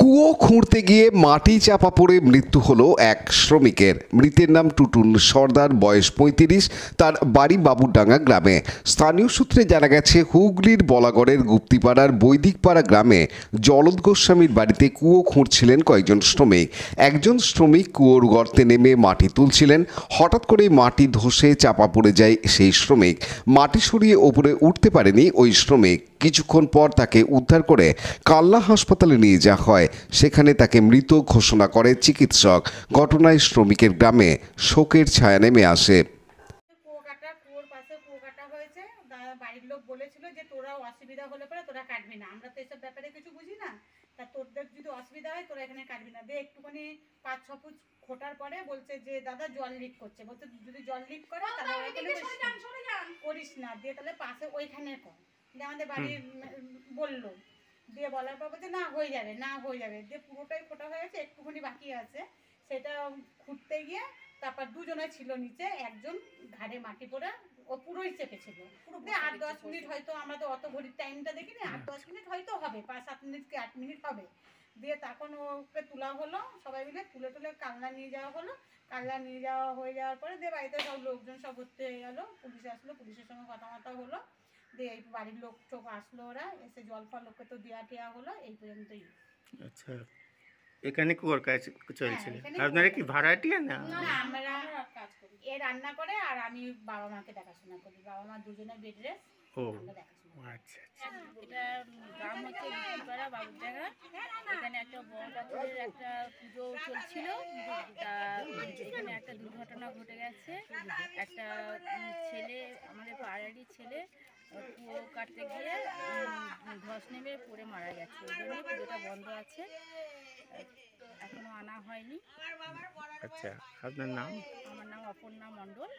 কুয়ো খুঁড়তে গিয়ে মাটি চাপা পড়ে মৃত্যু হলো এক শ্রমিকের। মৃতের নাম টুটুল সর্দার, বয়স ৩৫। তার বাড়ি বাবুরডাঙ্গা গ্রামে। স্থানীয় সূত্রে জানা গেছে, হুগলির বলাগড়ের গুপ্তিপাড়ার বৈদিকপাড়া গ্রামে জলদ গোস্বামীর বাড়িতে কুয়ো খুঁড়ছিলেন কয়েকজন শ্রমিক। একজন শ্রমিক কুয়োর গর্তে নেমে মাটি তুলছিলেন। হঠাৎ করে মাটি ধসে চাপা পড়ে যায় সেই শ্রমিক। মাটি সরিয়ে ওপরে উঠতে পারেনি ওই শ্রমিক। কিছুক্ষণ পর তাকে উদ্ধার করে কালনা হাসপাতালে নিয়ে যাওয়া হয়। সেখানে তাকে মৃত ঘোষণা করে চিকিৎসক। ঘটনায় শ্রমিকের গ্রামে শোকের ছায়া নেমে আসে। কুয়োর পাশে কুয়ো কাটা হয়েছে। বাড়ির লোক বলেছিল যে তোরা অসুবিধা হলে পরে তোরা কাটবি না, আমরা তো এসব ব্যাপারে কিছু বুঝি না, তা তোদের যদি অসুবিধা হয় তোরা এখানে কাটবি না। দিয়ে একটুখানি ৫-৬ ফুট খোটার পরে বলছে যে দাদা জল লিক করছে। বলছে যদি জল লিক করে তাহলে করিস না, দিয়ে তাহলে পাশে ওইখানে কর। দিয়ে আমাদের বাড়ির বললো, দিয়ে বলার পর বলছে না হয়ে যাবে, না হয়ে যাবে। দিয়ে পুরোটাই খোটা হয়ে গেছে, একটুখানি বাকি আছে। সেটা খুঁড়তে গিয়ে তারপর দুজনে ছিল নিচে, একজন ঘাড়ে মাটি পড়ে ও পুরোই চেপেছিল। পুরো ৮-১০ মিনিট, হয়তো আমরা তো অত ঘড়ির টাইমটা দেখিনি, ৮-১০ মিনিট হয়তো হবে, ৫-৭ মিনিট কি ৮ মিনিট হবে। দিয়ে তখন ওকে তোলা হলো, সবাই মিলে তুলে তুলে কালনা নিয়ে যাওয়া হলো। কালনা নিয়ে যাওয়া হয়ে যাওয়ার পরে দিয়ে বাড়িতে সব লোকজন সব ভর্তি হয়ে গেল। পুলিশ আসলো, পুলিশের সঙ্গে কথা হলো। দিয়ে এই বাড়ির লোক টোক আসলো, ওরা এসে জল ফল লোককে তো দেওয়া টেয়া হলো। এই পর্যন্তই। আচ্ছা, এখানে কুয়োর কাজ চলছিল। এখানে আপনারা কি ভাড়াটিয়া না? না, আমরা কাজ করি। এ রান্না করে আর আমি বাবা মাকে দেখাশোনা করি। বাবা মা দুজনে বেড রেস্ট, ও আমরা দেখাশোনা করি। আচ্ছা আচ্ছা। এটা গ্রাম হচ্ছে গুপ্তিপাড়া বাবুরডাঙ্গা। এখানে একটা বড় ঠাকুরের একটা পুজো চলছিল। তা এখানে একটা দুর্ঘটনা ঘটে গেছে। একটা ছেলে, আমাদের পাড়ারই ছেলে, কুয়ো কাটতে গিয়ে ধস নেমে পড়ে মারা গেছে। ওই জন্য পুজোটা বন্ধ আছে, এখনো আনা হয়নি। আচ্ছা, আপনার নাম? আমার নাম অপর্ণা মণ্ডল।